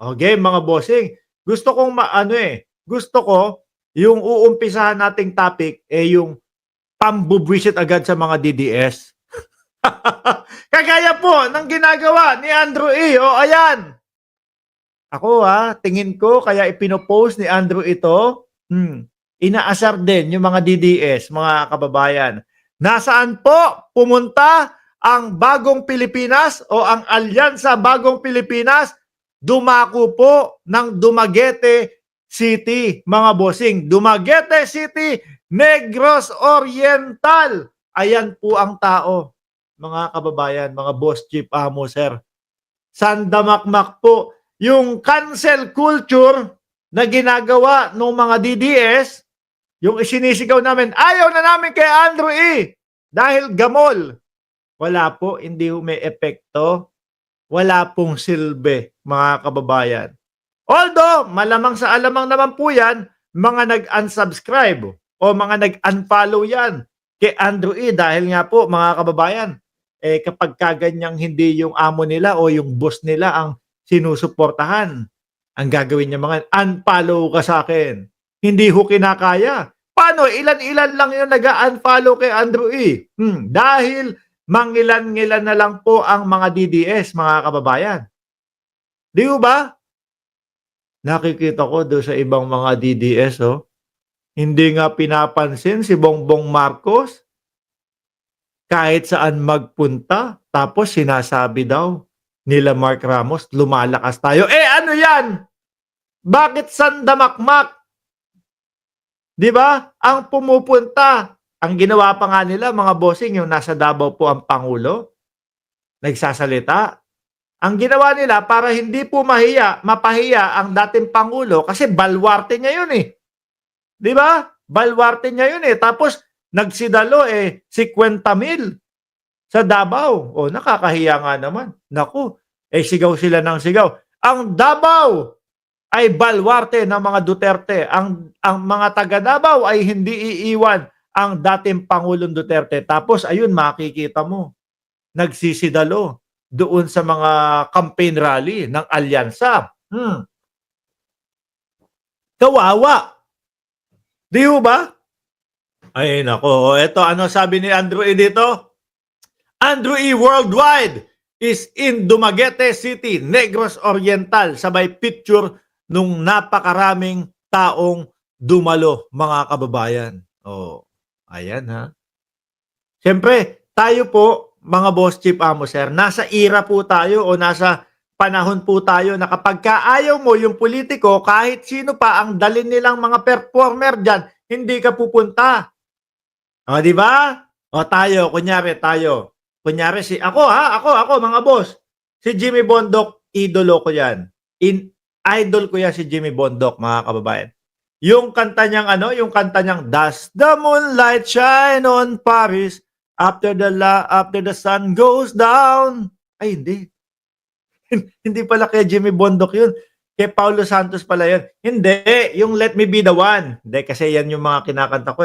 Okay, mga bossing. Gusto kong gusto ko yung uumpisahan nating topic yung pambubwisit agad sa mga DDS. Kagaya po ng ginagawa ni Andrew E. O ayan. Ako tingin ko kaya ipinopost ni Andrew ito, inaasar din yung mga DDS, mga kababayan. Nasaan po pumunta ang Bagong Pilipinas o ang Alyansa Bagong Pilipinas? Dumako po ng Dumaguete City, mga bossing. Dumaguete City, Negros Oriental. Ayan po ang tao, mga kababayan, mga boss chief amo, sir. Sandamakmak po yung cancel culture na ginagawa ng mga DDS, yung isinisigaw namin, ayaw na namin kay Andrew E. Dahil gamol. Wala po, hindi may epekto. Wala pong silbi, mga kababayan. Although, malamang sa alamang naman po yan, mga nag-unsubscribe o mga nag-unfollow yan kay Andrew E. Dahil nga po, mga kababayan, kapag kaganyang hindi yung amo nila o yung boss nila ang sinusuportahan, ang gagawin niya mga, unfollow ka sa akin. Hindi ho kinakaya. Paano? Ilan-ilan lang yung nag-unfollow kay Andrew E. Dahil mangilan-ngilan na lang po ang mga DDS, mga kababayan. Di ba? Nakikita ko doon sa ibang mga DDS, hindi nga pinapansin si Bongbong Marcos kahit saan magpunta. Tapos sinasabi daw nila Mark Ramos, lumalakas tayo. Ano yan? Bakit sandamakmak? Di ba? Ang pumupunta, ang ginawa pa nga nila, mga bossing, yung nasa Davao po ang Pangulo, nagsasalita. Ang ginawa nila para hindi po mapahiya ang dating Pangulo kasi balwarte niya yun Di ba? Balwarte niya yun Tapos nagsidalo 50,000 sa Davao. Nakakahiya nga naman. Naku, sigaw sila ng sigaw. Ang Davao ay balwarte ng mga Duterte. Ang mga taga Davao ay hindi iiwan ang dating Pangulong Duterte. Tapos ayun, makikita mo, nagsisidalo doon sa mga campaign rally ng alyansa. Kawawa. Di ba? Ay, nako. Ito, ano sabi ni Andrew E. dito? Andrew E. Worldwide is in Dumaguete City, Negros Oriental. Sabay picture nung napakaraming taong dumalo, mga kababayan. Ayan Siyempre, tayo po, mga boss chief amo, sir, nasa era po tayo o nasa panahon po tayo na kapag kaayaw mo yung politiko, kahit sino pa ang dalin nilang mga performer dyan, hindi ka pupunta. Di ba? Tayo, kunyari ako, mga boss. Si Jimmy Bondoc, idolo ko yan. Idol ko yan si Jimmy Bondoc, mga kababayan. Yung kanta niyang Does the moonlight shine on Paris after the sun goes down? Ay, hindi. Hindi pala kay Jimmy Bondoc yun. Kay Paulo Santos pala yun. Hindi, yung Let Me Be the One. Hindi, kasi yan yung mga kinakanta ko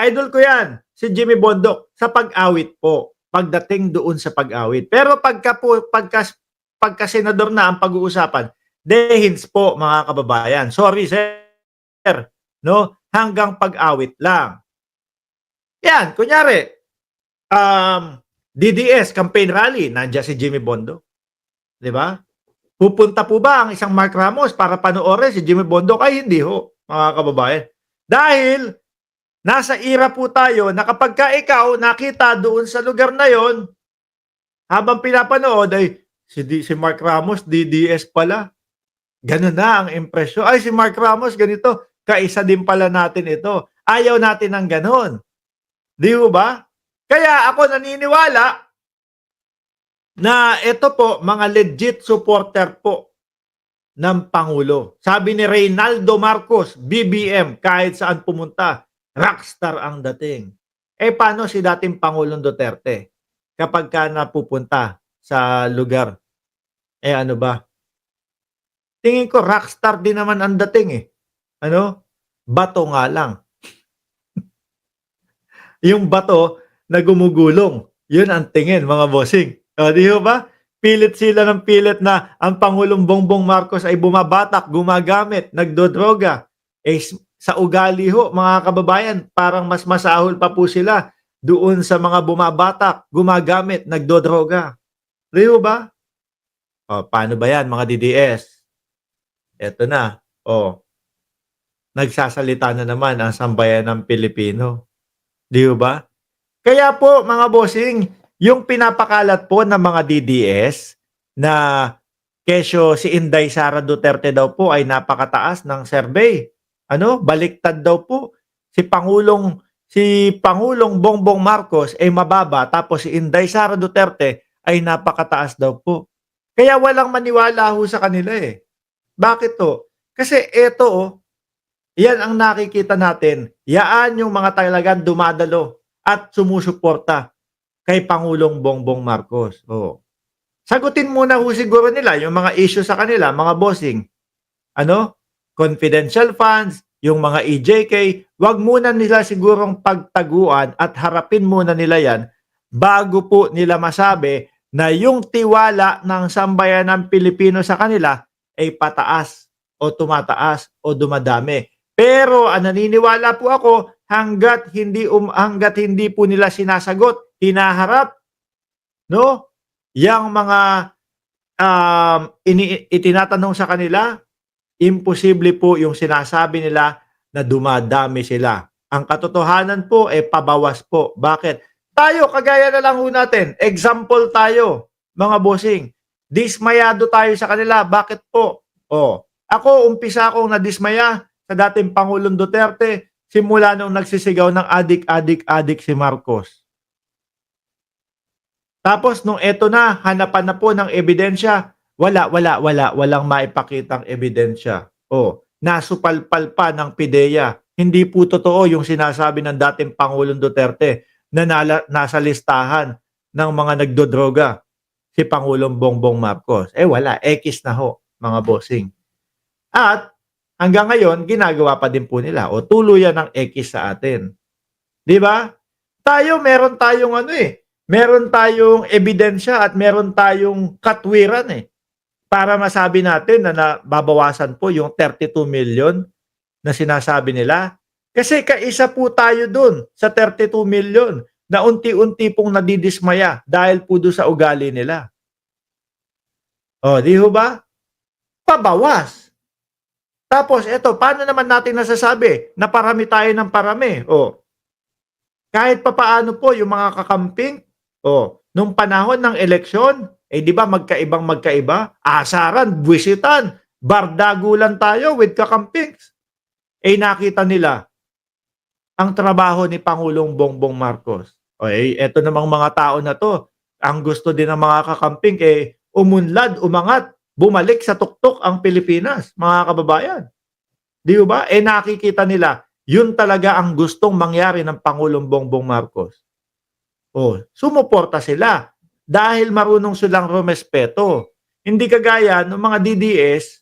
Idol ko yan, si Jimmy Bondoc, sa pag-awit po. Pagdating doon sa pag-awit. Pero pagka senador na ang pag-uusapan, dehins po, mga kababayan. Sorry, sir. No? Hanggang pag-awit lang. Yan, kunyari, DDS, campaign rally, nandiyan si Jimmy Bondoc. Di ba? Pupunta po ba ang isang Mark Ramos para panoorin si Jimmy Bondoc? Ay, hindi ho, mga kababayan. Dahil, nasa era po tayo na kapag ka ikaw nakita doon sa lugar na yon, habang pinapanood ay si Mark Ramos, DDS pala. Ganun na ang impresyon. Ay, si Mark Ramos, ganito. Kaisa din pala natin ito. Ayaw natin ng ganun. Di ba? Kaya ako naniniwala na ito po, mga legit supporter po ng Pangulo. Sabi ni Reynaldo Marcos, BBM, kahit saan pumunta, rockstar ang dating. Paano si dating Pangulong Duterte kapag ka napupunta sa lugar? Ano ba? Tingin ko rockstar din naman ang dating Bato nga lang. Yung bato na gumugulong. Yun ang tingin, mga bossing. Di ba? Pilit sila ng pilit na ang Pangulong Bongbong Marcos ay bumabatak, gumagamit, nagdodroga. Sa ugali ho, mga kababayan, parang mas masahol pa po sila doon sa mga bumabatak, gumagamit, nagdodroga. Di ba? O, paano ba yan, mga DDS? Eto na. O, nagsasalita na naman ang sambayan ng Pilipino. Di ba? Kaya po, mga bossing, yung pinapakalat po ng mga DDS na kesyo si Inday Sara Duterte daw po ay napakataas ng survey. Baliktad daw po. Si Pangulong Bongbong Marcos ay mababa, tapos si Inday Sara Duterte ay napakataas daw po. Kaya walang maniwala ho sa kanila eh. Bakit to? Kasi eto yan ang nakikita natin. Yaan yung mga talagang dumadalo at sumusuporta kay Pangulong Bongbong Marcos. Sagutin muna ho siguro nila yung mga issue sa kanila, mga bossing. Confidential funds, yung mga EJK, wag muna nila sigurong pagtaguan at harapin muna nila yan bago po nila masabi na yung tiwala ng sambayan ng Pilipino sa kanila ay pataas o tumataas o dumadami. Pero naniniwala po ako hanggat hindi po nila sinasagot, hinaharap, yang mga itinatanong sa kanila, imposible po yung sinasabi nila na dumadami sila. Ang katotohanan po pabawas po. Bakit? Tayo, kagaya na lang ho natin. Example tayo, mga bossing. Dismayado tayo sa kanila. Bakit po? Ako, umpisa akong nadismaya sa dating Pangulong Duterte simula nung nagsisigaw ng adik si Marcos. Tapos nung eto na, hanapan na po ng ebidensya, walang maipakitang ebidensya. Nasupalpal pa ng PIDEA. Hindi po totoo yung sinasabi ng dating Pangulong Duterte na nasa listahan ng mga nagdodroga si Pangulong Bongbong Marcos. Wala, X na ho, mga bossing. At hanggang ngayon, ginagawa pa din po nila o tuluyan ng X sa atin. Di ba? Tayo, meron tayong ebidensya at meron tayong katwiran para masabi natin na nababawasan po yung 32 million na sinasabi nila. Kasi kaisa po tayo dun sa 32 million na unti-unti pong nadidismaya dahil po doon sa ugali nila. Di ba? Pabawas. Tapos eto, paano naman natin nasasabi na parami tayo ng parami? Kahit papaano po yung mga kakamping, nung panahon ng eleksyon, di ba magkaiba? Asaran, buwisitan, bardagulan tayo with kakampings. Nakita nila ang trabaho ni Pangulong Bongbong Marcos. Eto namang mga tao na to, ang gusto din ng mga kakamping umunlad, umangat, bumalik sa tuktok ang Pilipinas, mga kababayan. Di ba? Nakikita nila, yun talaga ang gustong mangyari ng Pangulong Bongbong Marcos. Sumuporta sila dahil marunong silang rumespeto. Hindi kagaya ng mga DDS,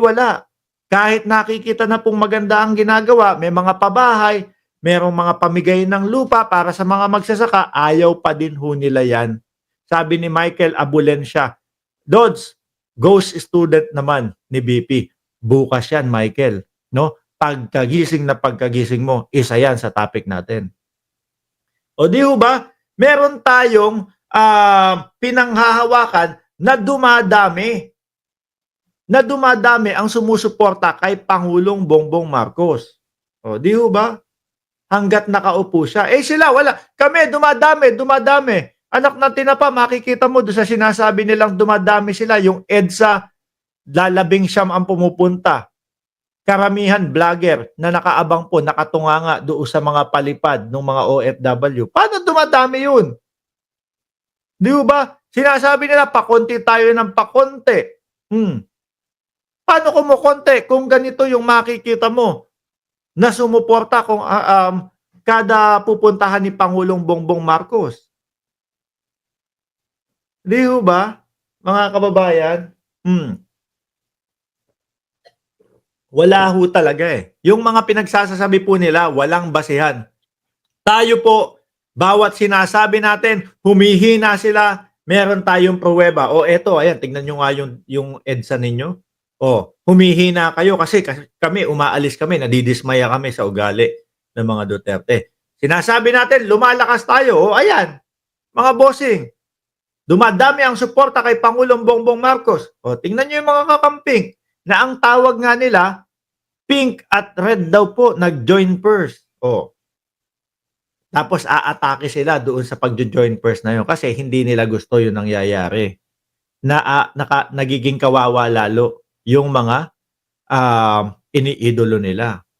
wala. Kahit nakikita na pong maganda ang ginagawa, may mga pabahay, merong mga pamigay ng lupa para sa mga magsasaka, ayaw pa din ho nila yan. Sabi ni Michael Abulensya, Dodds, ghost student naman ni BP. Bukas yan, Michael. Pagkagising mo, isa yan sa topic natin. Di ho ba? Meron tayong pinanghahawakan na dumadami ang sumusuporta kay Pangulong Bongbong Marcos. Di ho ba? Hanggat nakaupo siya. Sila, wala. Kami, dumadami. Anak ng tinapa, makikita mo doon sa sinasabi nilang dumadami sila. Yung EDSA, lalabing siyam ang pumupunta. Karamihan vlogger na nakaabang po, nakatunganga doon sa mga palipad ng mga OFW. Paano dumadami yun? Di ba? Sinasabi nila, pakonti tayo ng pakonti. Paano kumukonti kung ganito yung makikita mo na sumuporta kung kada pupuntahan ni Pangulong Bongbong Marcos? Di ba, mga kababayan? Wala ho talaga Yung mga pinagsasabi po nila, walang basehan. Tayo po, bawat sinasabi natin, humihina sila, meron tayong pruweba. O eto, ayan, tignan nyo nga yung EDSA ninyo. O, humihina kayo kasi kami, umaalis kami, nadidismaya kami sa ugali ng mga Duterte. Sinasabi natin, lumalakas tayo. O ayan, mga bossing, dumadami ang suporta kay Pangulong Bongbong Marcos. O, tingnan nyo yung mga kakamping na ang tawag nga nila, pink at red daw po, nag-join first. O, tapos aatake sila doon sa pagjo-join first na yun kasi hindi nila gusto yung nangyayari. Nagiging kawawa lalo yung mga iniidolo nila.